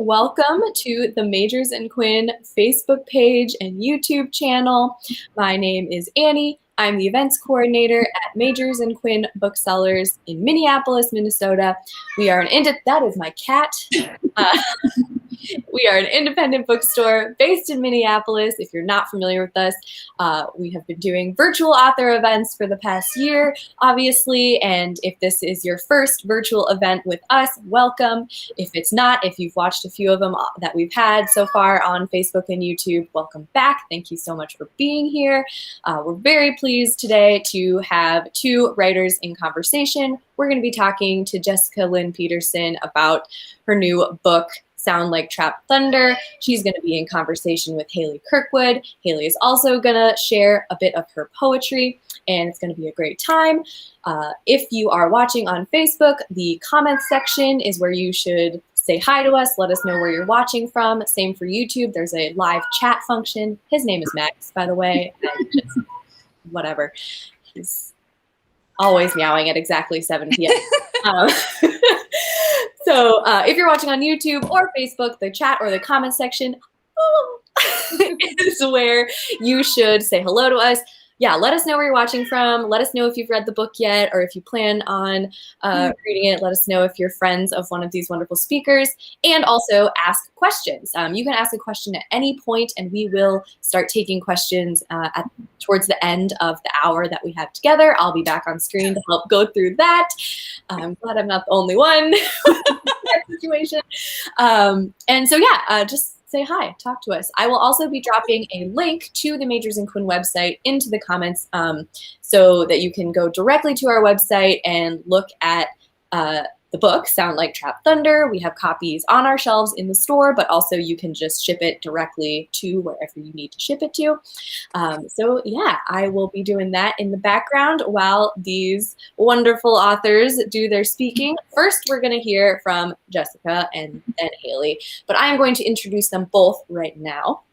Welcome to the Majors and Quinn Facebook page and YouTube channel. My name is Annie. I'm the events coordinator at Majors and Quinn Booksellers in Minneapolis, Minnesota. We are that is my cat. We are an independent bookstore based in Minneapolis. If you're not familiar with us, we have been doing virtual author events for the past year, obviously. And if this is your first virtual event with us, welcome. If it's not, if you've watched a few of them that we've had so far on Facebook and YouTube, welcome back. Thank you so much for being here. We're very pleased today to have two writers in conversation. We're going to be talking to Jessica Lind Peterson about her new book, Sound Like Trapped Thunder. She's going to be in conversation with Halee Kirkwood. Halee is also going to share a bit of her poetry, and it's going to be a great time. If you are watching on Facebook, the comments section is where you should say hi to us. Let us know where you're watching from. Same for YouTube. There's a live chat function. His name is Max, by the way. Just, whatever. He's always meowing at exactly 7 p.m. So if you're watching on YouTube or Facebook, the chat or the comment section is where you should say hello to us. Yeah, let us know where you're watching from. Let us know if you've read the book yet or if you plan on reading it. Let us know if you're friends of one of these wonderful speakers. And also ask questions. You can ask a question at any point, and we will start taking questions towards the end of the hour that we have together. I'll be back on screen to help go through that. I'm glad I'm not the only one in that situation. And so, yeah, just say hi, talk to us. I will also be dropping a link to the Majors and Quinn website into the comments so that you can go directly to our website and look at the book, Sound Like Trapped Thunder. We have copies on our shelves in the store, but also you can just ship it directly to wherever you need to ship it to. So yeah, I will be doing that in the background while these wonderful authors do their speaking. First, we're going to hear from Jessica and then Halee, but I'm going to introduce them both right now.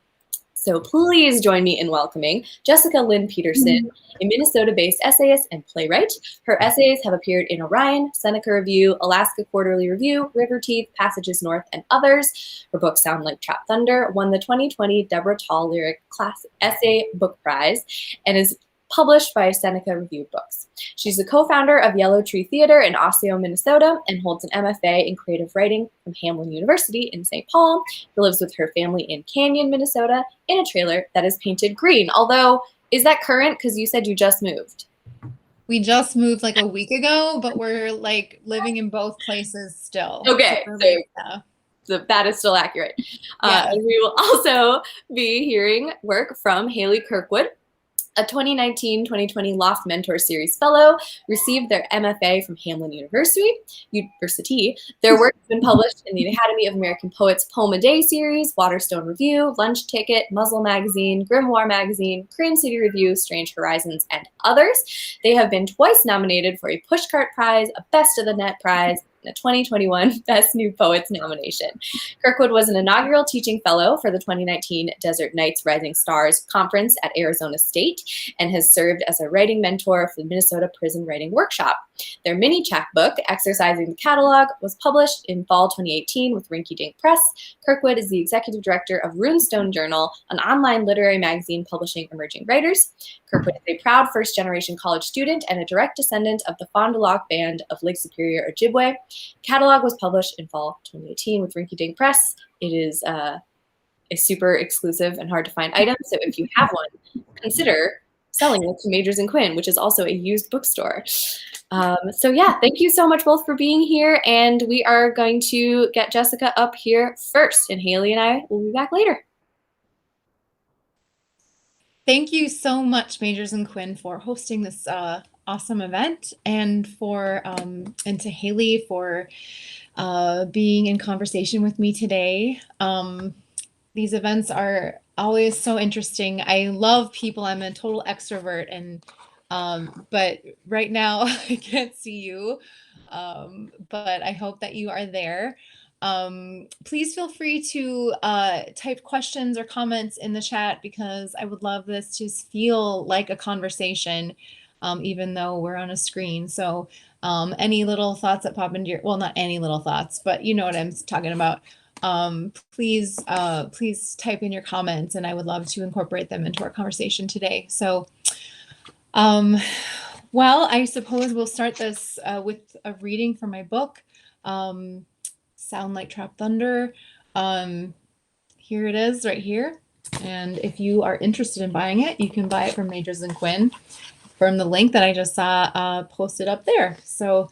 So please join me in welcoming Jessica Lind Peterson, a Minnesota-based essayist and playwright. Her essays have appeared in Orion, Seneca Review, Alaska Quarterly Review, River Teeth, Passages North, and others. Her book, Sound Like Trapped Thunder, won the 2020 Deborah Tall Lyric Classic Essay Book Prize and is published by Seneca Review Books. She's the co-founder of Yellow Tree Theater in Osseo, Minnesota, and holds an MFA in creative writing from Hamline University in St. Paul. She lives with her family in Canyon, Minnesota, in a trailer that is painted green. Although, is that current? Because you said you just moved. We just moved like a week ago, but we're like living in both places still. Okay, so that is still accurate. Yeah. We will also be hearing work from Halee Kirkwood, a 2019-2020 Loft Mentor Series Fellow, received their MFA from Hamline University. Their work has been published in the Academy of American Poets Poem a Day series, Waterstone Review, Lunch Ticket, Muzzle Magazine, Grimoire Magazine, Korean City Review, Strange Horizons, and others. They have been twice nominated for a Pushcart Prize, a Best of the Net Prize, and a 2021 Best New Poets nomination. Kirkwood was an inaugural teaching fellow for the 2019 Desert Nights Rising Stars Conference at Arizona State and has served as a writing mentor for the Minnesota Prison Writing Workshop. Their mini chapbook, Exercising the Catalog, was published in fall 2018 with Rinky Dink Press. Kirkwood is the executive director of Runestone Journal, an online literary magazine publishing emerging writers. Kirkwood is a proud first-generation college student and a direct descendant of the Fond du Lac Band of Lake Superior, Ojibwe. Catalog was published in fall 2018 with Rinky Dink Press. It is a super exclusive and hard to find item, so if you have one, consider selling it to Majors and Quinn, which is also a used bookstore. So yeah, thank you so much both for being here, and we are going to get Jessica up here first, and Halee and I will be back later. Thank you so much, Majors and Quinn, for hosting this awesome event, and for and to Halee for being in conversation with me today. These events are always so interesting. I love people. I'm a total extrovert, and but right now I can't see you, but I hope that you are there. Please feel free to type questions or comments in the chat, because I would love this to feel like a conversation, even though we're on a screen. So any little thoughts that pop into your, well, not any little thoughts, but you know what I'm talking about. please type in your comments, and I would love to incorporate them into our conversation today. So, well, I suppose we'll start this with a reading from my book, Sound Like Trap Thunder. Here it is right here. And if you are interested in buying it, you can buy it from Majors and Quinn from the link that I just saw posted up there. So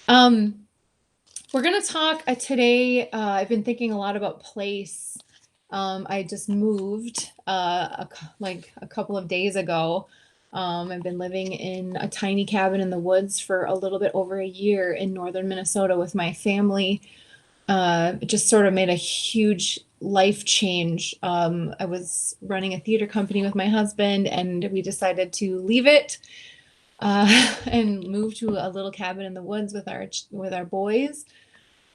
we're going to talk today. I've been thinking a lot about place. I just moved like a couple of days ago. I've been living in a tiny cabin in the woods for a little bit over a year in northern Minnesota with my family. It just sort of made a huge life change. I was running a theater company with my husband, and we decided to leave it and move to a little cabin in the woods with our boys.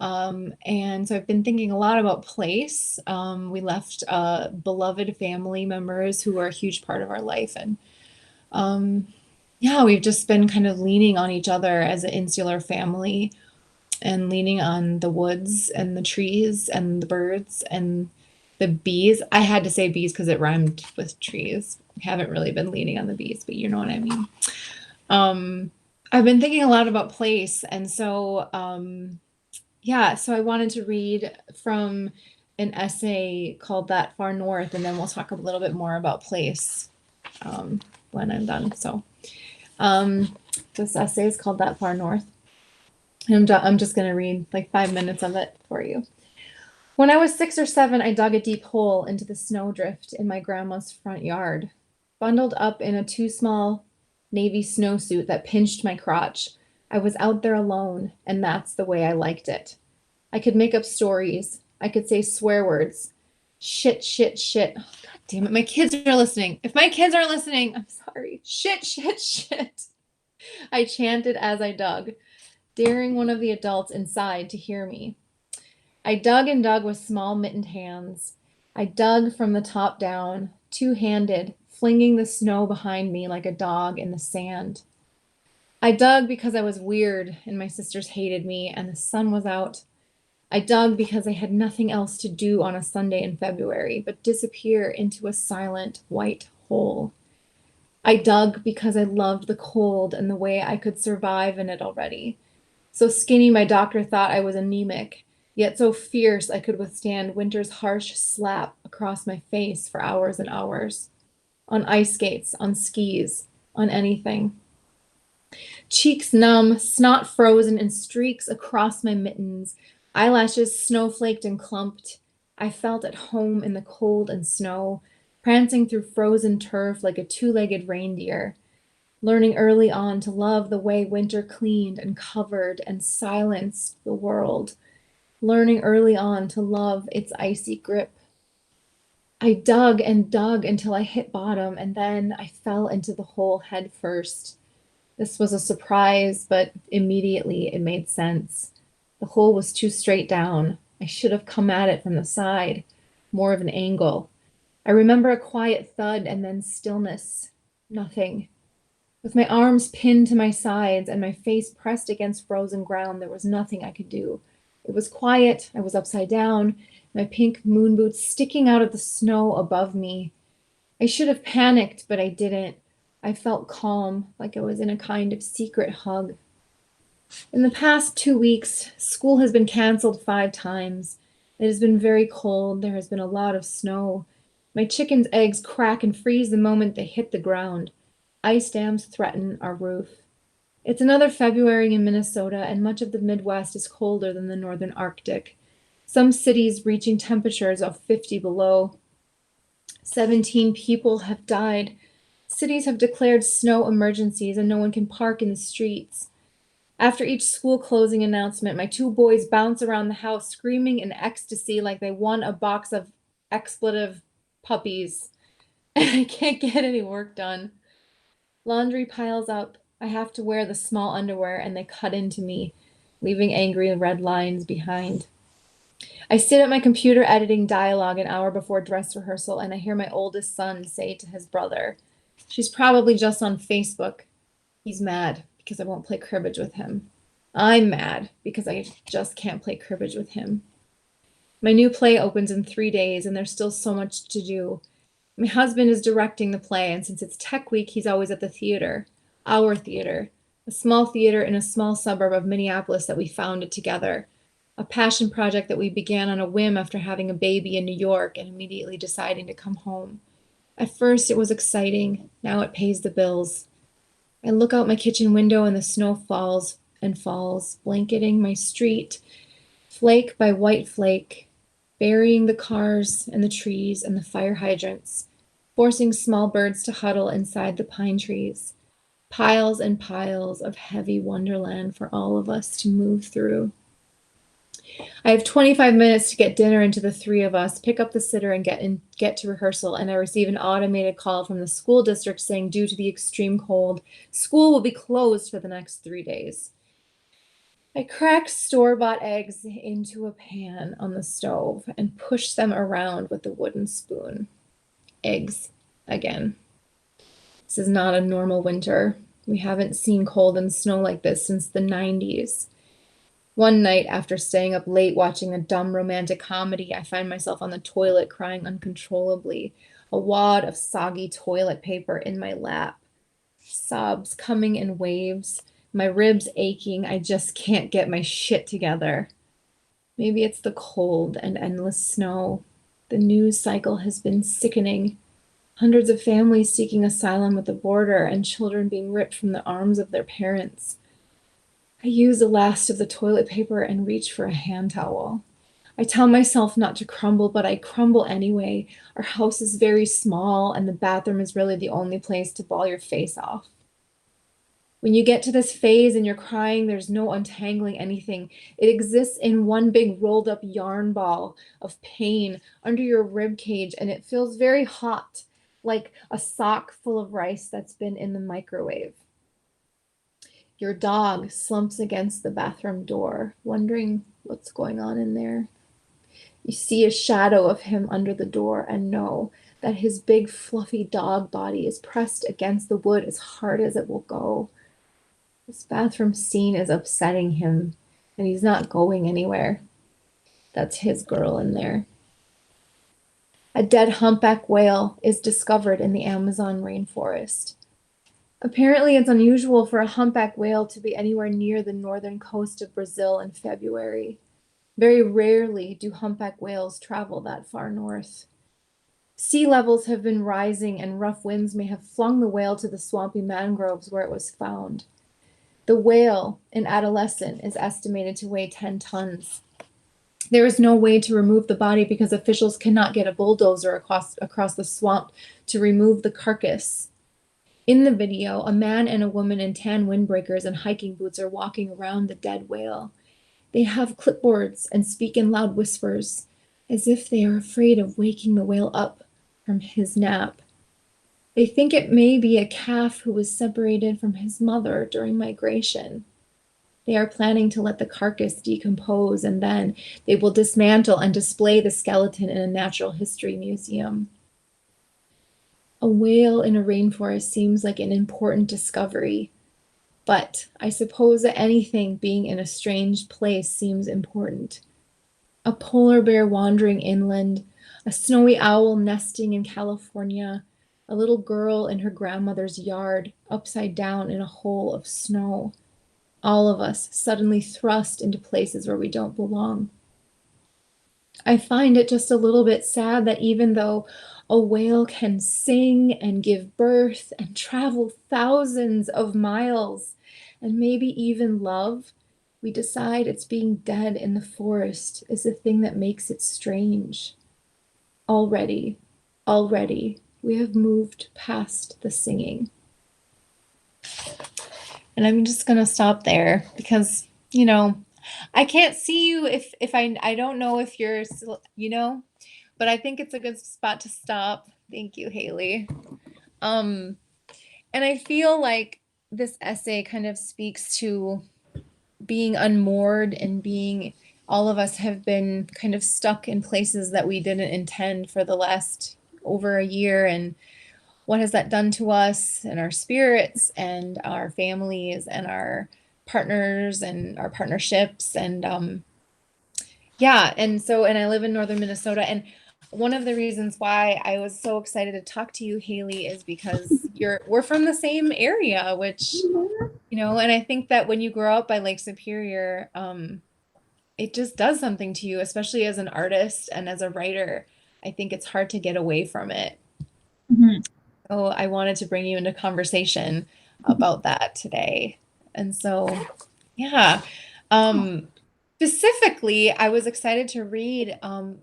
And so I've been thinking a lot about place. We left beloved family members who are a huge part of our life, and yeah, we've just been kind of leaning on each other as an insular family, and leaning on the woods and the trees and the birds and the bees. I had to say bees because it rhymed with trees. I haven't really been leaning on the bees, but you know what I mean. I've been thinking a lot about place, and so yeah, so I wanted to read from an essay called That Far North, and then we'll talk a little bit more about place when I'm done. So this essay is called That Far North. I'm just going to read like 5 minutes of it for you. When I was 6 or 7, I dug a deep hole into the snowdrift in my grandma's front yard. Bundled up in a too small navy snowsuit that pinched my crotch, I was out there alone, and that's the way I liked it. I could make up stories. I could say swear words. Shit, shit, shit. Oh, God damn it, my kids are listening. If my kids aren't listening, I'm sorry. Shit, shit, shit. I chanted as I dug, daring one of the adults inside to hear me. I dug and dug with small mittened hands. I dug from the top down, two-handed, flinging the snow behind me like a dog in the sand. I dug because I was weird and my sisters hated me and the sun was out. I dug because I had nothing else to do on a Sunday in February but disappear into a silent white hole. I dug because I loved the cold and the way I could survive in it already. So skinny my doctor thought I was anemic, yet so fierce I could withstand winter's harsh slap across my face for hours and hours. On ice skates, on skis, on anything. Cheeks numb, snot frozen in streaks across my mittens, eyelashes snowflaked and clumped. I felt at home in the cold and snow, prancing through frozen turf like a two-legged reindeer. Learning early on to love the way winter cleaned and covered and silenced the world. Learning early on to love its icy grip. I dug and dug until I hit bottom, and then I fell into the hole head first. This was a surprise, but immediately it made sense. The hole was too straight down. I should have come at it from the side, more of an angle. I remember a quiet thud and then stillness. Nothing. With my arms pinned to my sides and my face pressed against frozen ground, there was nothing I could do. It was quiet. I was upside down, my pink moon boots sticking out of the snow above me. I should have panicked, but I didn't. I felt calm, like I was in a kind of secret hug. In the past 2 weeks, school has been canceled 5 times. It has been very cold. There has been a lot of snow. My chicken's eggs crack and freeze the moment they hit the ground. Ice dams threaten our roof. It's another February in Minnesota, and much of the Midwest is colder than the northern Arctic. Some cities reaching temperatures of 50 below. 17 people have died. Cities have declared snow emergencies, and no one can park in the streets. After each school closing announcement, my 2 boys bounce around the house screaming in ecstasy like they won a box of expletive puppies. And I can't get any work done. Laundry piles up. I have to wear the small underwear, and they cut into me, leaving angry red lines behind. I sit at my computer editing dialogue an hour before dress rehearsal, and I hear my oldest son say to his brother, "She's probably just on Facebook." He's mad because I won't play cribbage with him. I'm mad because I just can't play cribbage with him. My new play opens in 3 days, and there's still so much to do. My husband is directing the play, and since it's Tech Week, he's always at the theater. Our theater. A small theater in a small suburb of Minneapolis that we founded together. A passion project that we began on a whim after having a baby in New York and immediately deciding to come home. At first, it was exciting. Now it pays the bills. I look out my kitchen window and the snow falls and falls, blanketing my street, flake by white flake, burying the cars and the trees and the fire hydrants, forcing small birds to huddle inside the pine trees. Piles and piles of heavy wonderland for all of us to move through. I have 25 minutes to get dinner into the three of us, pick up the sitter, and get to rehearsal, and I receive an automated call from the school district saying due to the extreme cold, school will be closed for the next 3 days. I crack store-bought eggs into a pan on the stove and push them around with a wooden spoon. Eggs again. This is not a normal winter. We haven't seen cold and snow like this since the 90s. One night, after staying up late watching a dumb romantic comedy, I find myself on the toilet crying uncontrollably, a wad of soggy toilet paper in my lap. Sobs coming in waves, my ribs aching, I just can't get my shit together. Maybe it's the cold and endless snow. The news cycle has been sickening. Hundreds of families seeking asylum at the border and children being ripped from the arms of their parents. I use the last of the toilet paper and reach for a hand towel. I tell myself not to crumble, but I crumble anyway. Our house is very small, and the bathroom is really the only place to ball your face off. When you get to this phase and you're crying, there's no untangling anything. It exists in one big rolled up yarn ball of pain under your rib cage, and it feels very hot, like a sock full of rice that's been in the microwave. Your dog slumps against the bathroom door, wondering what's going on in there. You see a shadow of him under the door and know that his big fluffy dog body is pressed against the wood as hard as it will go. This bathroom scene is upsetting him, and he's not going anywhere. That's his girl in there. A dead humpback whale is discovered in the Amazon rainforest. Apparently, it's unusual for a humpback whale to be anywhere near the northern coast of Brazil in February. Very rarely do humpback whales travel that far north. Sea levels have been rising, and rough winds may have flung the whale to the swampy mangroves where it was found. The whale, in adolescent, is estimated to weigh 10 tons. There is no way to remove the body because officials cannot get a bulldozer across the swamp to remove the carcass. In the video, a man and a woman in tan windbreakers and hiking boots are walking around the dead whale. They have clipboards and speak in loud whispers, as if they are afraid of waking the whale up from his nap. They think it may be a calf who was separated from his mother during migration. They are planning to let the carcass decompose, and then they will dismantle and display the skeleton in a natural history museum. A whale in a rainforest seems like an important discovery, but I suppose that anything being in a strange place seems important. A polar bear wandering inland, a snowy owl nesting in California, a little girl in her grandmother's yard, upside down in a hole of snow. All of us suddenly thrust into places where we don't belong. I find it just a little bit sad that even though a whale can sing and give birth and travel thousands of miles and maybe even love, we decide it's being dead in the forest is the thing that makes it strange. Already, we have moved past the singing. And I'm just going to stop there because, I can't see you if I don't know if you're, but I think it's a good spot to stop. Thank you, Hayley. And I feel like this essay kind of speaks to being unmoored and being, all of us have been kind of stuck in places that we didn't intend for the last over a year. And what has that done to us and our spirits and our families and our partners and our partnerships? And Yeah, and I live in northern Minnesota, and one of the reasons why I was so excited to talk to you, Haley, is because we're from the same area, which, and I think that when you grow up by Lake Superior, it just does something to you, especially as an artist and as a writer. I think it's hard to get away from it. Mhm. So I wanted to bring you into conversation about that today. And so, yeah. Specifically, I was excited to read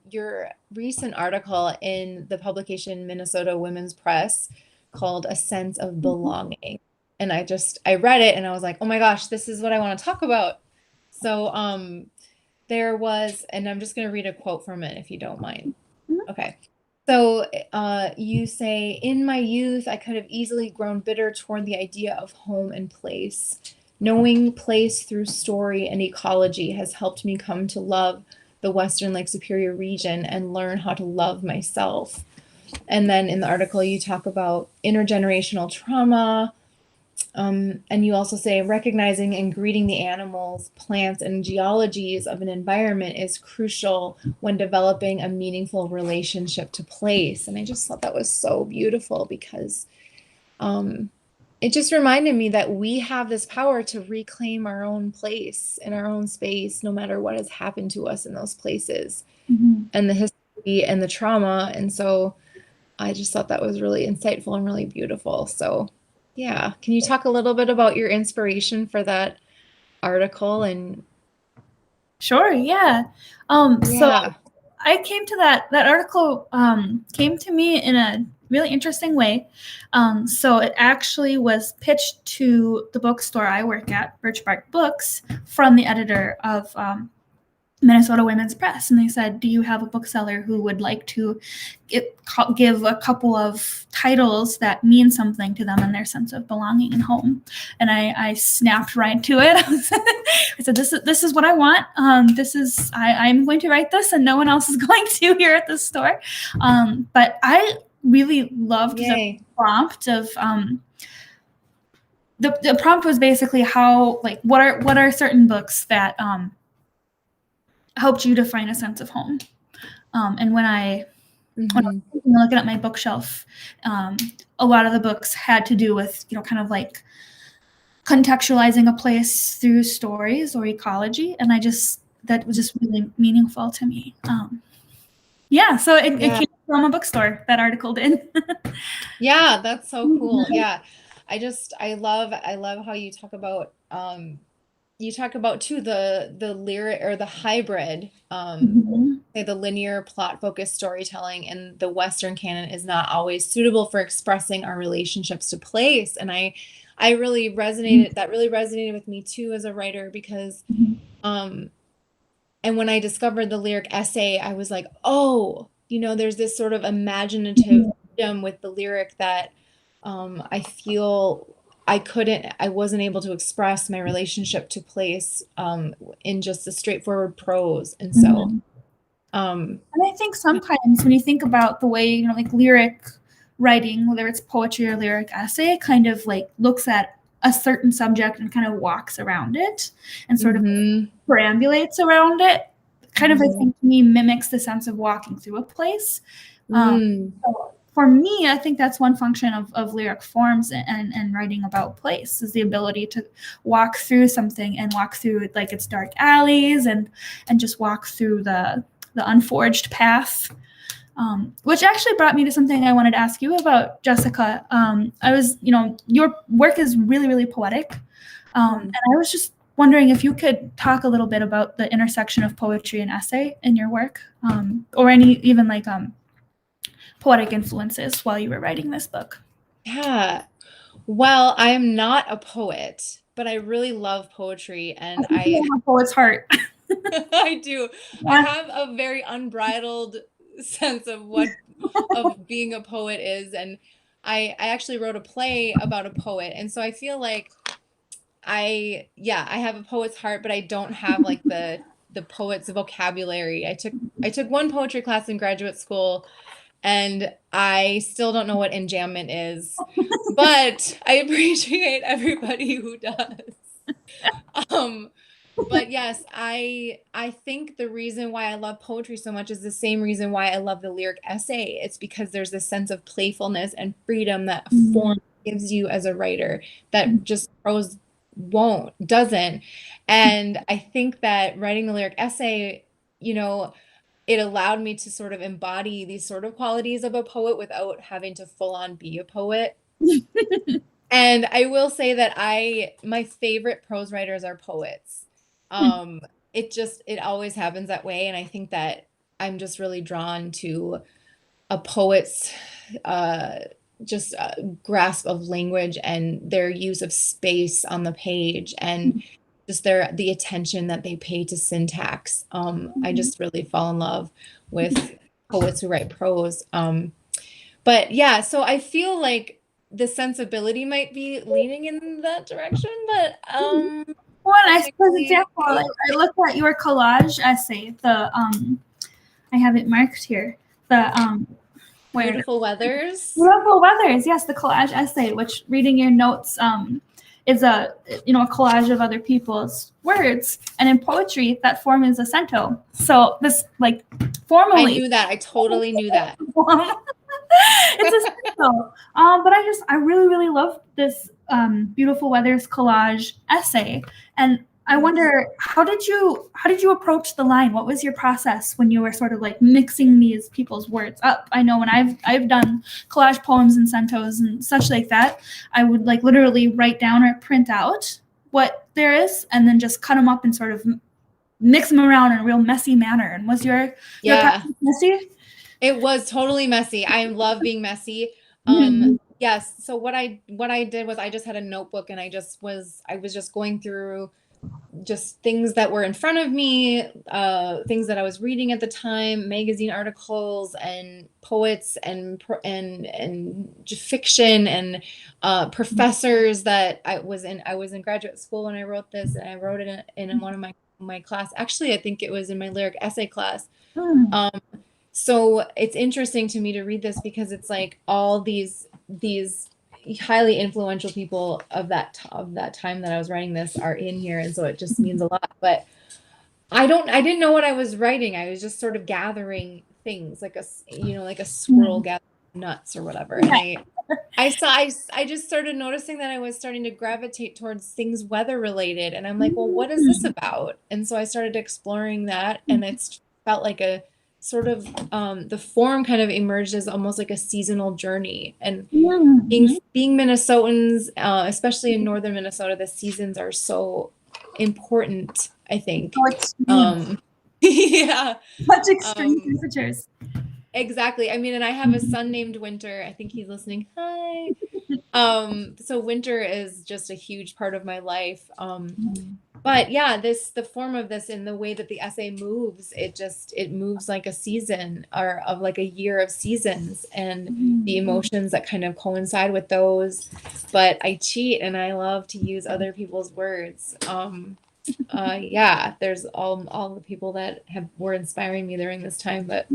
your recent article in the publication Minnesota Women's Press called A Sense of Belonging. And I read it and I was like, oh my gosh, this is what I want to talk about. So there was, and I'm just going to read a quote from it if you don't mind. Okay. So you say, in my youth, I could have easily grown bitter toward the idea of home and place. Knowing place through story and ecology has helped me come to love the Western Lake Superior region and learn how to love myself. And then in the article, you talk about intergenerational trauma. And you also say recognizing and greeting the animals, plants, and geologies of an environment is crucial when developing a meaningful relationship to place. And I just thought that was so beautiful because it just reminded me that we have this power to reclaim our own place in our own space, no matter what has happened to us in those places and the history and the trauma. And so I just thought that was really insightful and really beautiful. So yeah, can you talk a little bit about your inspiration for that article? And Sure, yeah. So yeah. I came to that article came to me in a really interesting way. So it actually was pitched to the bookstore I work at, Birch Bark Books, from the editor of Minnesota Women's Press, and they said, "Do you have a bookseller who would like to give a couple of titles that mean something to them and their sense of belonging and home?" And I snapped right to it. I said, "This is what I want. I'm going to write this, and no one else is going to here at the store." But I really loved the prompt of. The prompt was basically how, like, what are certain books that helped you to find a sense of home. And when I was looking at my bookshelf, a lot of the books had to do with, kind of like contextualizing a place through stories or ecology. And that was just really meaningful to me. So it came from a bookstore, that article did. Yeah, that's so cool. Yeah. I love how you talk about too the lyric or the hybrid, say the linear plot focused storytelling in the Western canon is not always suitable for expressing our relationships to place. And I really resonated with me too as a writer because and when I discovered the lyric essay, I was like, oh, there's this sort of imaginative freedom with the lyric that I feel I wasn't able to express my relationship to place in just the straightforward prose. And so, and I think sometimes when you think about the way, like lyric writing, whether it's poetry or lyric essay, kind of like looks at a certain subject and kind of walks around it and sort of perambulates around it, kind of, I think, to me, mimics the sense of walking through a place. So for me, I think that's one function of lyric forms and writing about place, is the ability to walk through something and walk through like its dark alleys and just walk through the unforged path. Which actually brought me to something I wanted to ask you about, Jessica. Your work is really, really poetic. And I was just wondering if you could talk a little bit about the intersection of poetry and essay in your work, or even poetic influences while you were writing this book. Yeah. Well, I am not a poet, but I really love poetry, and I have a poet's heart. I do. I have a very unbridled sense of being a poet is, and I actually wrote a play about a poet, and so I feel like I have a poet's heart, but I don't have like the poet's vocabulary. I took one poetry class in graduate school, and I still don't know what enjambment is, but I appreciate everybody who does. But yes, I think the reason why I love poetry so much is the same reason why I love the lyric essay. It's because there's this sense of playfulness and freedom that form gives you as a writer that just prose doesn't. And I think that writing the lyric essay, you know, it allowed me to sort of embody these sort of qualities of a poet without having to full on be a poet. And I will say that my favorite prose writers are poets. It always happens that way. And I think that I'm just really drawn to a poet's just grasp of language and their use of space on the page and just the attention that they pay to syntax. I just really fall in love with poets who write prose. But yeah, so I feel like the sensibility might be leaning in that direction, but Well, and I suppose example, like I looked at your collage essay, I have it marked here. Beautiful Weathers. Beautiful Weathers, yes, the collage essay, which reading your notes is a collage of other people's words, and in poetry that form is a cento. So this like formally, I knew that. I totally knew that. It's a cento. But I really love this Beautiful Weathers collage essay, and I wonder how did you approach the line? What was your process when you were sort of like mixing these people's words up? I know when I've done collage poems and centos and such like that, I would like literally write down or print out what there is and then just cut them up and sort of mix them around in a real messy manner. And was your practice messy? It was totally messy. I love being messy. Yes. So what I did was I just had a notebook and I was just going through just things that were in front of me, things that I was reading at the time, magazine articles and poets and fiction and professors that I was in graduate school when I wrote this, and I wrote it in one of my class. Actually, I think it was in my lyric essay class. So it's interesting to me to read this because it's like all these highly influential people of that time that I was writing this are in here, and so it just means a lot. But I didn't know what I was writing. I was just sort of gathering things like a squirrel gathering nuts or whatever. And I just started noticing that I was starting to gravitate towards things weather related, and I'm like, well, what is this about? And so I started exploring that, and it's felt like a sort of the form kind of emerged as almost like a seasonal journey. And being Minnesotans, especially in northern Minnesota, the seasons are so important, I think. Yeah. Such extreme temperatures. Exactly. I mean, and I have a son named Winter. I think he's listening. Hi. So winter is just a huge part of my life. But yeah, the form of this and the way that the essay moves, it moves like a season or of like a year of seasons and the emotions that kind of coincide with those. But I cheat and I love to use other people's words. Yeah, there's all the people that were inspiring me during this time. But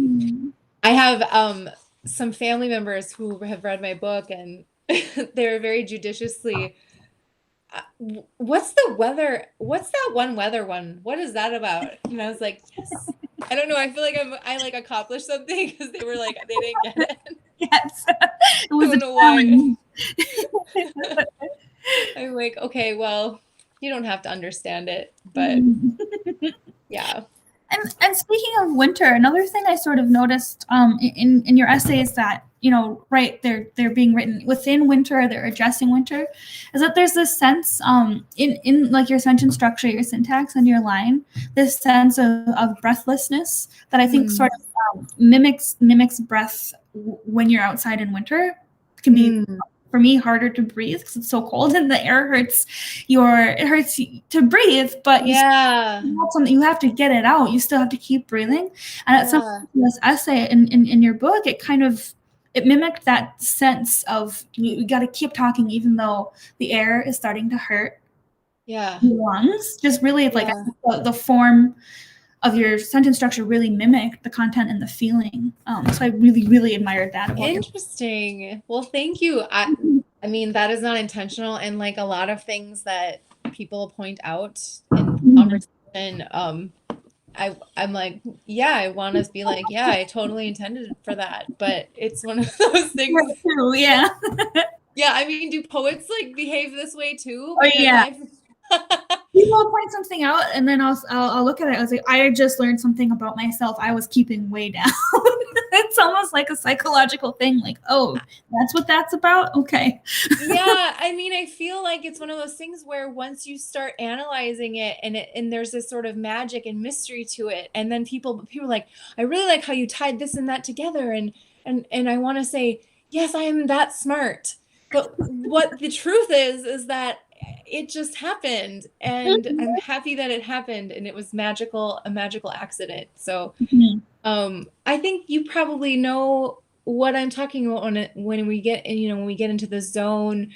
I have some family members who have read my book and they're very judiciously, what's the weather? What's that one weather one? What is that about? And I was like, yes. I don't know. I feel like I like accomplished something because they were like, they didn't get it. Yes. It was I don't know why. I'm like, okay, well, you don't have to understand it, but yeah. And speaking of winter, another thing I sort of noticed in your essays that, right, they're being written within winter, they're addressing winter, is that there's this sense in like your sentence structure, your syntax, and your line, this sense of breathlessness that I think sort of mimics breath when you're outside in winter. It can be for me harder to breathe because it's so cold and the air hurts to breathe, but you have to get it out. You still have to keep breathing. And at some point in this essay in your book, it mimicked that sense of you got to keep talking even though the air is starting to hurt your lungs. Just really like the form of your sentence structure really mimicked the content and the feeling. So I really admired that. Interesting. Well, thank you. I mean, that is not intentional. And like a lot of things that people point out in conversation, I'm like, yeah, I want to be like, yeah, I totally intended for that. But it's one of those things. True, yeah. Yeah, I mean, do poets like behave this way too? Oh, Because yeah. People will point something out, and then I'll look at it. I was like, I just learned something about myself I was keeping way down. It's almost like a psychological thing. Like, oh, that's what that's about? Okay. Yeah, I mean, I feel like it's one of those things where once you start analyzing it and there's this sort of magic and mystery to it, and then people are like, I really like how you tied this and that together, and I want to say, yes, I am that smart. But what the truth is that it just happened, and I'm happy that it happened, and it was magical, a magical accident. So I think you probably know what I'm talking about when we get into the zone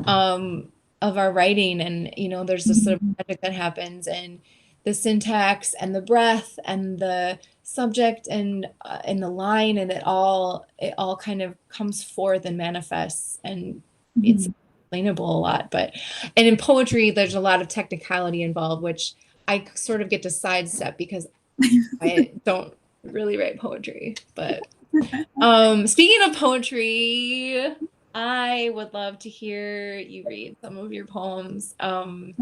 of our writing, and there's this sort of magic that happens, and the syntax and the breath and the subject and the line, and it all kind of comes forth and manifests, and it's explainable a lot. And in poetry, there's a lot of technicality involved, which I sort of get to sidestep because I don't really write poetry. But speaking of poetry, I would love to hear you read some of your poems. And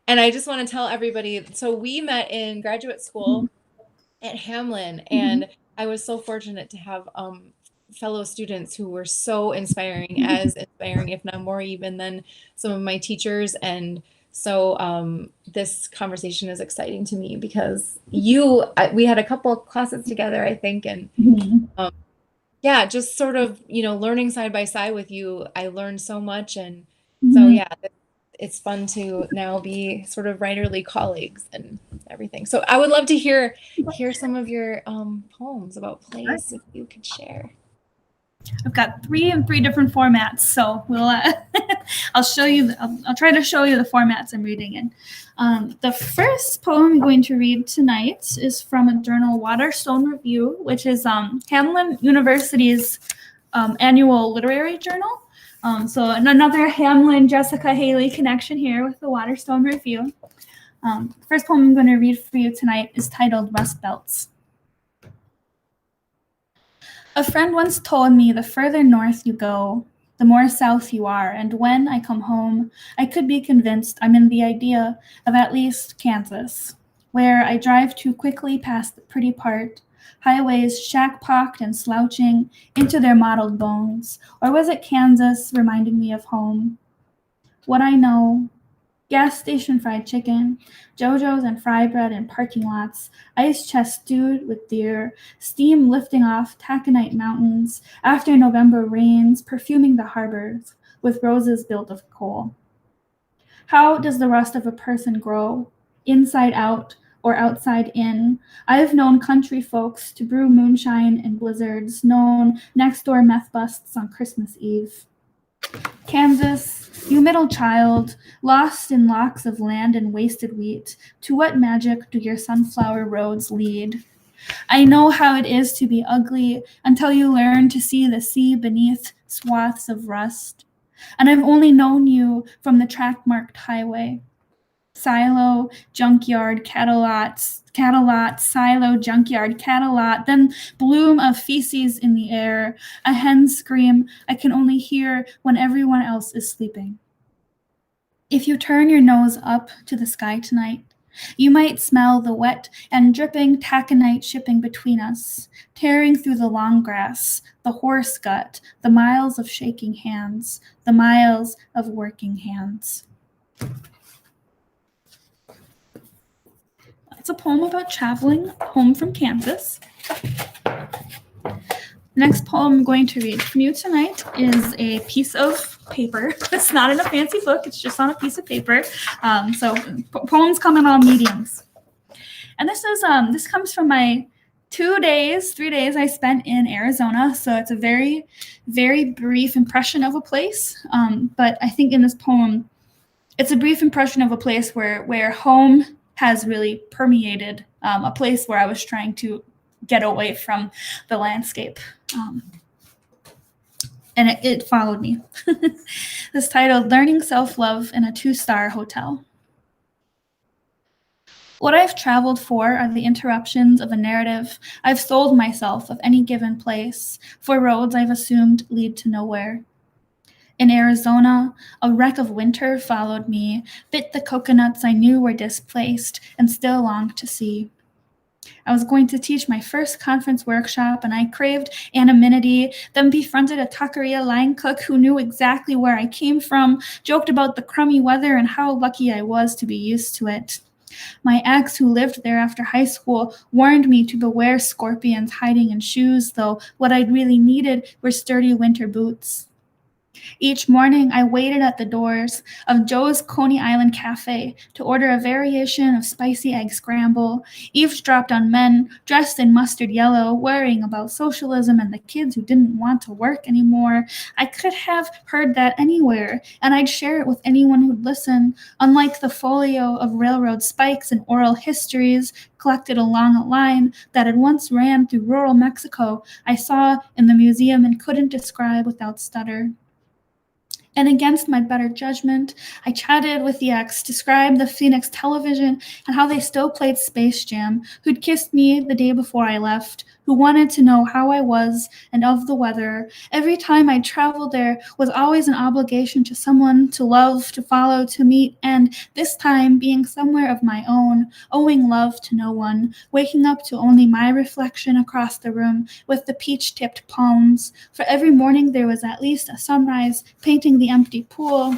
I just want to tell everybody, so we met in graduate school at Hamlin, and I was so fortunate to have fellow students who were so inspiring, as inspiring, if not more even than some of my teachers. And so this conversation is exciting to me because we had a couple of classes together, I think, and yeah, just sort of, learning side by side with you, I learned so much. And so, yeah, it's fun to now be sort of writerly colleagues and everything. So I would love to hear some of your poems about place, if you could share. I've got three in three different formats, so we'll I'll try to show you the formats I'm reading in. The first poem I'm going to read tonight is from a journal, Waterstone Review, which is Hamlin University's annual literary journal. So another Hamlin Jessica Hayley connection here with the Waterstone Review. The first poem I'm going to read for you tonight is titled Rust Belts. A friend once told me the further north you go, the more south you are, and when I come home, I could be convinced I'm in the idea of at least Kansas, where I drive too quickly past the pretty part, highways shack-pocked and slouching into their mottled bones. Or was it Kansas reminding me of home? What I know: gas station fried chicken, JoJo's and fry bread in parking lots, ice chest stewed with deer, steam lifting off taconite mountains after November rains, perfuming the harbors with roses built of coal. How does the rust of a person grow? Inside out or outside in? I've known country folks to brew moonshine in blizzards, known next-door meth busts on Christmas Eve. Kansas, you middle child, lost in locks of land and wasted wheat, to what magic do your sunflower roads lead? I know how it is to be ugly until you learn to see the sea beneath swaths of rust. And I've only known you from the track-marked highway. Silo, junkyard, cattle lot, silo, junkyard, cattle lot, then bloom of feces in the air, a hen's scream I can only hear when everyone else is sleeping. If you turn your nose up to the sky tonight, you might smell the wet and dripping taconite shipping between us, tearing through the long grass, the horse gut, the miles of shaking hands, the miles of working hands. It's a poem about traveling home from Kansas. The next poem I'm going to read from you tonight is a piece of paper. It's not in a fancy book, it's just on a piece of paper. So poems come in all mediums. And this comes from my 3 days I spent in Arizona. So it's a very, very brief impression of a place. But I think in this poem, it's a brief impression of a place where home has really permeated, a place where I was trying to get away from the landscape. and it followed me. It's titled Learning Self-Love in a 2-Star Hotel. What I've traveled for are the interruptions of a narrative I've sold myself of any given place, for roads I've assumed lead to nowhere. In Arizona, a wreck of winter followed me, bit the coconuts I knew were displaced and still longed to see. I was going to teach my first conference workshop, and I craved anonymity, then befriended a taqueria line cook who knew exactly where I came from, joked about the crummy weather and how lucky I was to be used to it. My ex, who lived there after high school, warned me to beware scorpions hiding in shoes, though what I'd really needed were sturdy winter boots. Each morning, I waited at the doors of Joe's Coney Island Cafe to order a variation of spicy egg scramble, eavesdropped on men dressed in mustard yellow, worrying about socialism and the kids who didn't want to work anymore. I could have heard that anywhere, and I'd share it with anyone who'd listen, unlike the folio of railroad spikes and oral histories collected along a line that had once ran through rural Mexico I saw in the museum and couldn't describe without stutter. And against my better judgment, I chatted with the ex, described the Phoenix television and how they still played Space Jam, who'd kissed me the day before I left, who wanted to know how I was and of the weather. Every time I traveled there was always an obligation to someone to love, to follow, to meet, and this time being somewhere of my own, owing love to no one, waking up to only my reflection across the room with the peach-tipped palms. For every morning there was at least a sunrise painting the empty pool.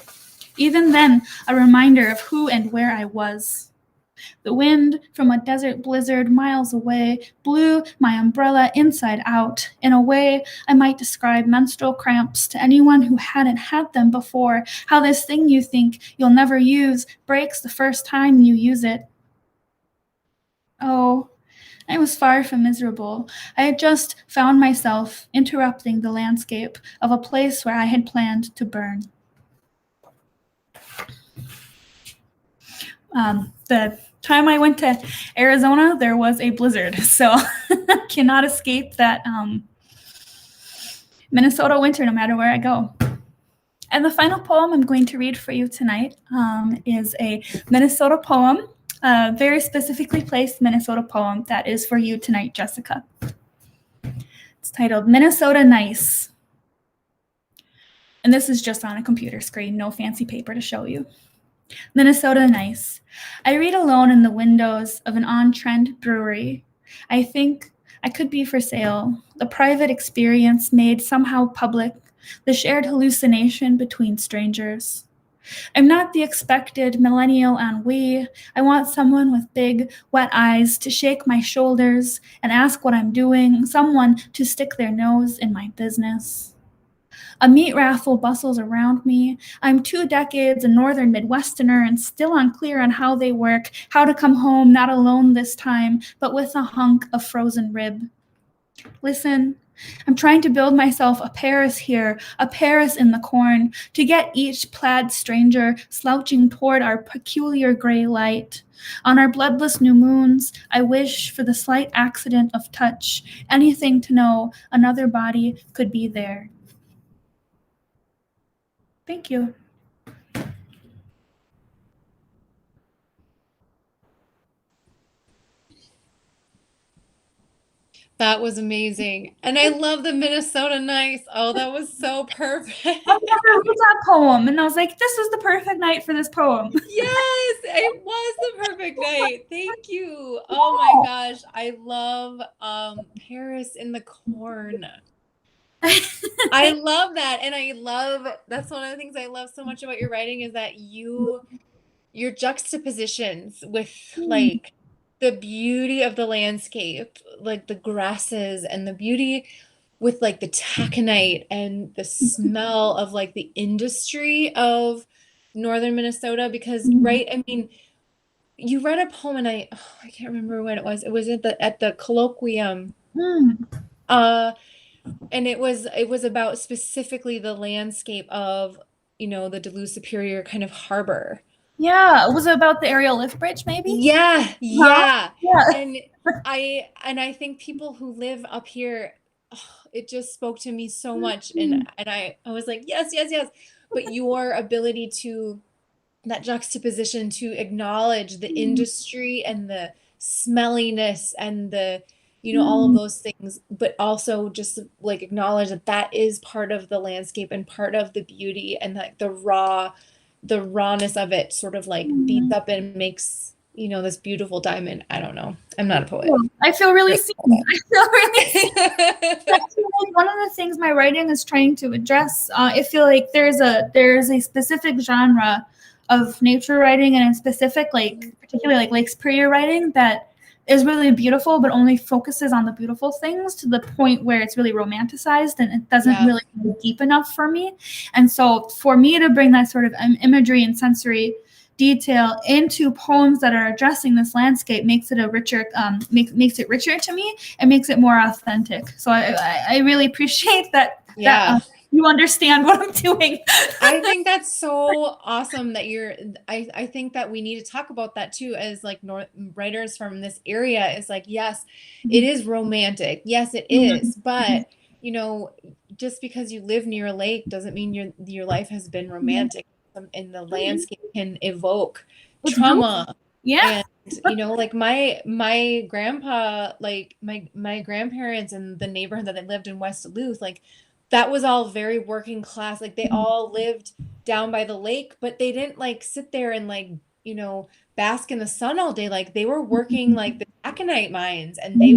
Even then, a reminder of who and where I was. The wind from a desert blizzard miles away blew my umbrella inside out in a way I might describe menstrual cramps to anyone who hadn't had them before, how this thing you think you'll never use breaks the first time you use it. Oh, I was far from miserable. I had just found myself interrupting the landscape of a place where I had planned to burn. The time I went to Arizona, there was a blizzard, so I cannot escape that Minnesota winter no matter where I go. And the final poem I'm going to read for you tonight is a Minnesota poem, a very specifically placed Minnesota poem that is for you tonight, Jessica. It's titled Minnesota Nice. And this is just on a computer screen, no fancy paper to show you. Minnesota Nice. I read alone in the windows of an on-trend brewery. I think I could be for sale, the private experience made somehow public, the shared hallucination between strangers. I'm not the expected millennial ennui. I want someone with big, wet eyes to shake my shoulders and ask what I'm doing, someone to stick their nose in my business. A meat raffle bustles around me. I'm 2 decades a northern Midwesterner and still unclear on how they work, how to come home not alone this time, but with a hunk of frozen rib. Listen, I'm trying to build myself a Paris here, a Paris in the corn, to get each plaid stranger slouching toward our peculiar gray light. On our bloodless new moons, I wish for the slight accident of touch, anything to know another body could be there. Thank you. That was amazing. And I love the Minnesota Nice. Oh, that was so perfect. I never read that poem, and I was like, this is the perfect night for this poem. Yes, it was the perfect night. Thank you. Oh my gosh. I love Paris in the corn. I love that. And that's one of the things I love so much about your writing is that your juxtapositions with like the beauty of the landscape, like the grasses and the beauty with like the taconite and the smell of like the industry of northern Minnesota because right, I mean, you read a poem and I can't remember when it was. It was at the colloquium. And it was about specifically the landscape of, the Duluth Superior kind of harbor. Yeah, was it about the aerial lift bridge maybe? Yeah. Yeah. And I think people who live up here, it just spoke to me so much. And I was like, yes, yes, yes. But your ability to, that juxtaposition to acknowledge the industry and the smelliness and the, you know, all of those things, but also just like acknowledge that that is part of the landscape and part of the beauty, and like the rawness of it sort of like beats up and makes, you know, this beautiful diamond. I don't know. I'm not a poet. I feel really seen. I feel really seen. That's one of the things my writing is trying to address. I feel like there's a specific genre of nature writing and a specific, like, particularly like Lake Superior writing that is really beautiful, but only focuses on the beautiful things to the point where it's really romanticized and it doesn't really go deep enough for me. And so for me to bring that sort of imagery and sensory detail into poems that are addressing this landscape makes it a richer, makes it richer to me and makes it more authentic. So I really appreciate that. Yeah. You understand what I'm doing. I think that's so awesome that I think that we need to talk about that too, as like writers from this area. Is like, yes, it is romantic. Yes, it is. But, you know, just because you live near a lake doesn't mean your life has been romantic. And the landscape can evoke trauma. Yeah. And, you know, like my grandpa, like my grandparents and the neighborhood that they lived in West Duluth, like, that was all very working class. Like, they all lived down by the lake, but they didn't like sit there and like, you know, bask in the sun all day. Like, they were working like the taconite mines, and they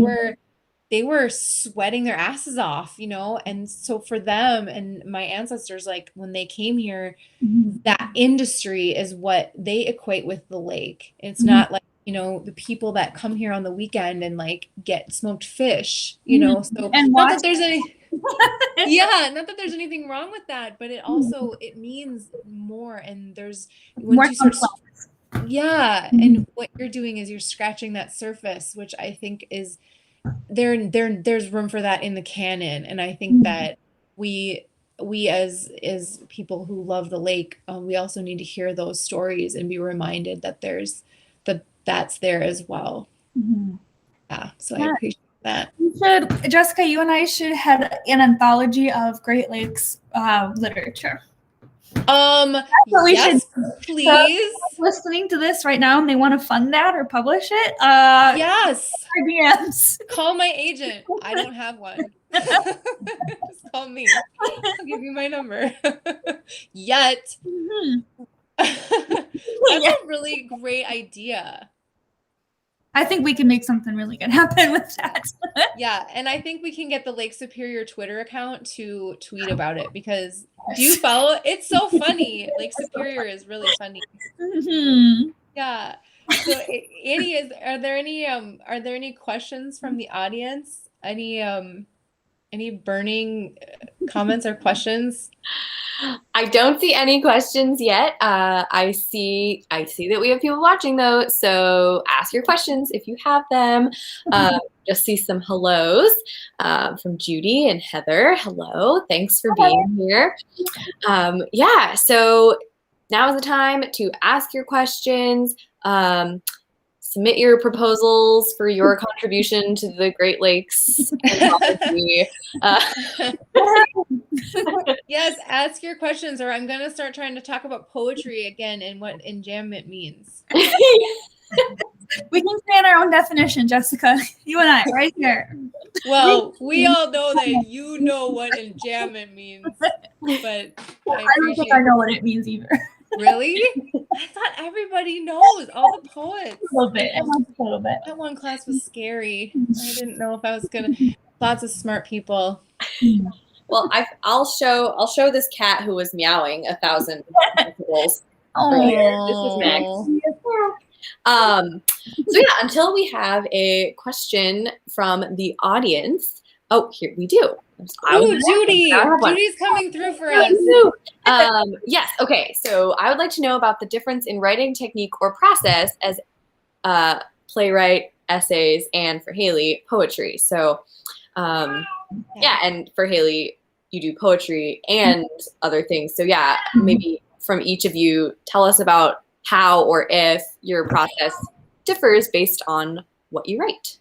were sweating their asses off, you know? And so for them and my ancestors, like when they came here, that industry is what they equate with the lake. It's not like, you know, the people that come here on the weekend and like get smoked fish, you know? So And not that there's any not that there's anything wrong with that, but it also, it means more. And there's, once you start, and what you're doing is you're scratching that surface, which I think is there's room for that in the canon. And I think that we as people who love the lake, we also need to hear those stories and be reminded that that's there as well. Yeah, so I appreciate that. Jessica, you and I should have an anthology of Great Lakes literature. Yes, please. Listening to this right now and they want to fund that or publish it, yes, DMs. Call my agent. I don't have one. Just call me. I'll give you my number. Yet. That's a really great idea. I think we can make something really good happen with that. Yeah, and I think we can get the Lake Superior Twitter account to tweet about it, because do you follow? It's so funny. Lake Superior is really funny. Yeah. So, Annie, are there any questions from the audience? Any burning comments or questions? I don't see any questions yet. I see that we have people watching though, so ask your questions if you have them. Just see some hellos from Judy and Heather. Hello, thanks for being here. Yeah, so now is the time to ask your questions. Submit your proposals for your contribution to the Great Lakes anthology. Yes, ask your questions, or I'm going to start trying to talk about poetry again and what enjambment means. We can create our own definition, Jessica. You and I, right here. Well, we all know that you know what enjambment means, but I don't think I know what it means either. Really? I thought everybody knows, all the poets. A little bit. That one class was scary. I didn't know if I was gonna. Lots of smart people. Well, I'll show this cat who was meowing 1,000 decibels earlier. This is Max. So yeah, until we have a question from the audience. Oh, here we do. Judy! Judy's coming through for us. Yes. Okay. So I would like to know about the difference in writing technique or process as playwright, essays, and for Hayley, poetry. So yeah, and for Hayley, you do poetry and other things. So yeah, maybe from each of you, tell us about how or if your process differs based on what you write.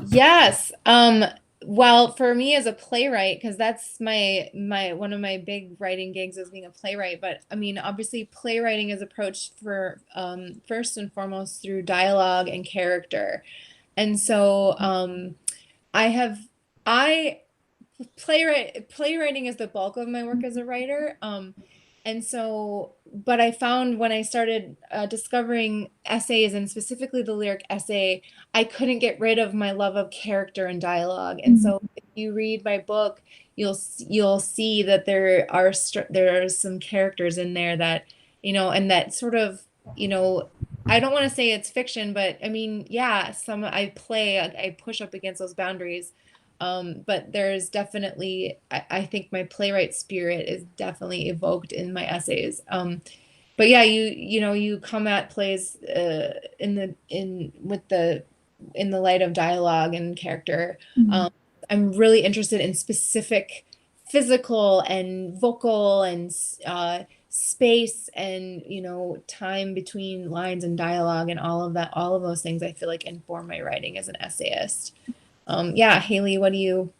Yes. Well, for me as a playwright, because that's my one of my big writing gigs is being a playwright. But I mean, obviously, playwriting is approached for first and foremost through dialogue and character. And so I have I playwriting is the bulk of my work as a writer. And so, but I found when I started discovering essays and specifically the lyric essay, I couldn't get rid of my love of character and dialogue. And so, if you read my book, you'll see that there are some characters in there that, you know, and that sort of, you know, I don't want to say it's fiction, but I mean, yeah, I push up against those boundaries. But there's definitely, I think my playwright spirit is definitely evoked in my essays. But yeah, you come at plays in the light of dialogue and character. I'm really interested in specific physical and vocal and space and, you know, time between lines and dialogue and all of that, all of those things I feel like inform my writing as an essayist. Yeah, Hayley, what do you?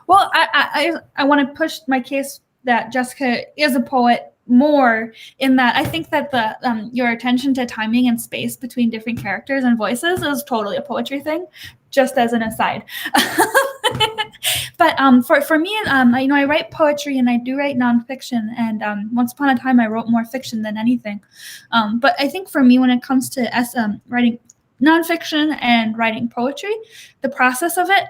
Well, I want to push my case that Jessica is a poet more in that I think that the your attention to timing and space between different characters and voices is totally a poetry thing, just as an aside. But for me, I write poetry and I do write nonfiction, and once upon a time I wrote more fiction than anything. But I think for me, when it comes to writing nonfiction and writing poetry, the process of it,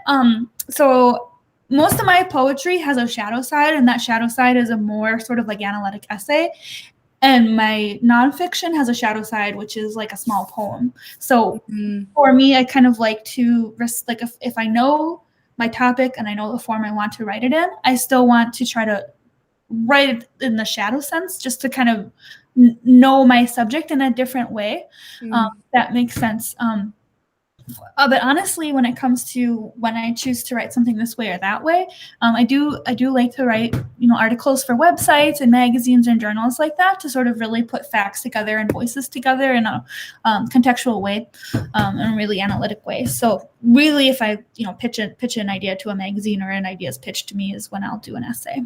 so most of my poetry has a shadow side, and that shadow side is a more sort of like analytic essay. And my nonfiction has a shadow side, which is like a small poem. So for me, I kind of like to risk, like if I know my topic and I know the form I want to write it in, I still want to try to write it in the shadow sense, just to kind of know my subject in a different way. That makes sense. But honestly, when it comes to when I choose to write something this way or that way, I do like to write, you know, articles for websites and magazines and journals like that, to sort of really put facts together and voices together in a contextual way, in a really analytic way. So really, if I, you know, pitch an idea to a magazine or an idea is pitched to me, is when I'll do an essay.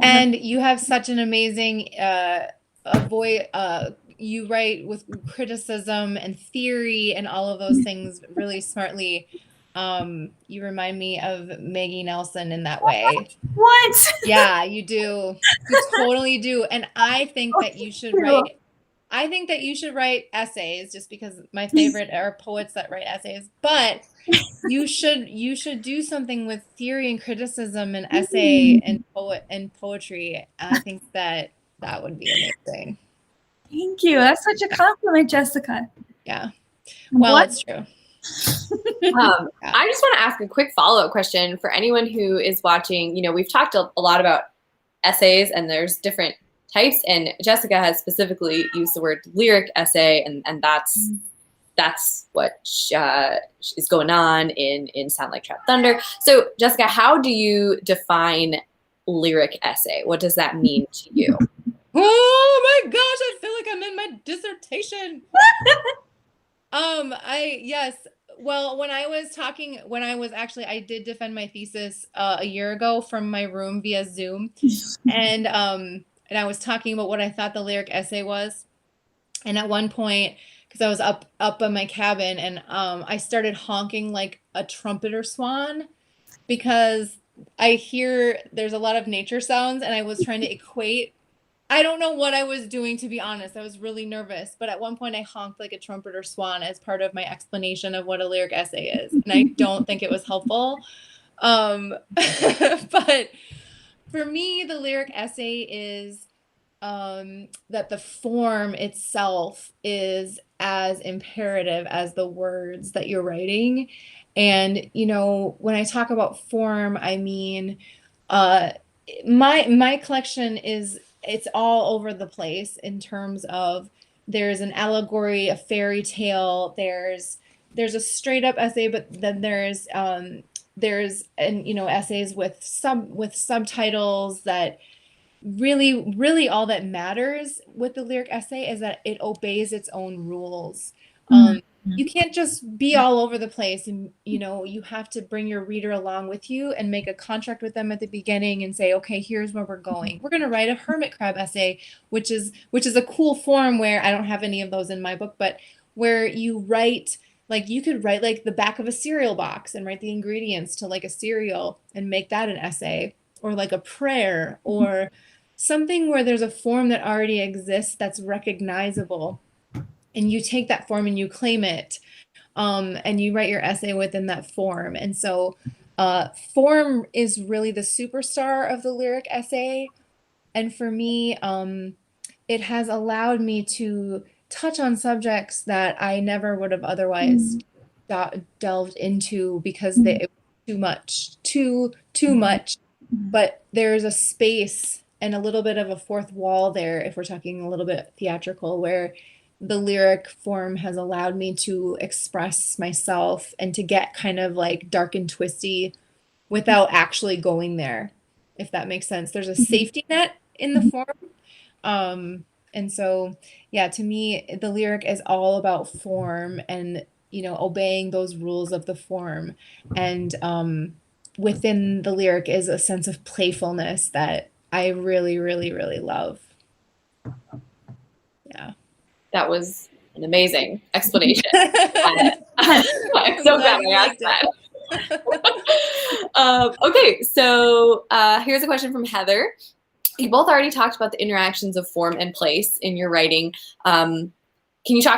And you have such an amazing voice. You write with criticism and theory and all of those things really smartly. You remind me of Maggie Nelson in that way. What? Yeah, you do. You totally do. And I think that you should write. I think that you should write essays, just because my favorite are poets that write essays. But you should do something with theory and criticism and essay and poetry. I think that would be amazing. Thank you. That's such a compliment, Jessica. Yeah. Well, it's true. I just want to ask a quick follow-up question for anyone who is watching. You know, we've talked a lot about essays, and there's different types, and Jessica has specifically used the word lyric essay, and that's what is going on in Sound Like Trap Thunder. So, Jessica, how do you define lyric essay? What does that mean to you? Oh my gosh, I feel like I'm in my dissertation. Yes. Well, I did defend my thesis a year ago from my room via Zoom. And I was talking about what I thought the lyric essay was. And at one point, because I was up in my cabin, and I started honking like a trumpeter swan, because I hear there's a lot of nature sounds, and I was trying to equate. I don't know what I was doing, to be honest. I was really nervous. But at one point I honked like a trumpeter swan as part of my explanation of what a lyric essay is. And I don't think it was helpful. But for me, the lyric essay is that the form itself is as imperative as the words that you're writing. And, you know, when I talk about form, I mean, my collection it's all over the place in terms of, there's an allegory, a fairy tale, there's a straight up essay, but then there's essays with subtitles. That really all that matters with the lyric essay is that it obeys its own rules. you can't just be all over the place, and you have to bring your reader along with you and make a contract with them at the beginning and say, okay, here's where we're going. We're going to write a hermit crab essay, which is a cool form where I don't have any of those in my book, but where you write, like you could write like the back of a cereal box and write the ingredients to like a cereal and make that an essay, or like a prayer, or something where there's a form that already exists that's recognizable. And you take that form and you claim it, and you write your essay within that form. And so form is really the superstar of the lyric essay. And for me, it has allowed me to touch on subjects that I never would have otherwise delved into, because it was too much. But there's a space and a little bit of a fourth wall there, if we're talking a little bit theatrical, where the lyric form has allowed me to express myself and to get kind of like dark and twisty without actually going there, if that makes sense. There's a safety net in the form. And so, yeah, to me, the lyric is all about form and, obeying those rules of the form. And within the lyric is a sense of playfulness that I really, really, really love. Yeah. That was an amazing explanation. I'm so glad I asked that. Okay, so here's a question from Heather. You both already talked about the interactions of form and place in your writing. Can you talk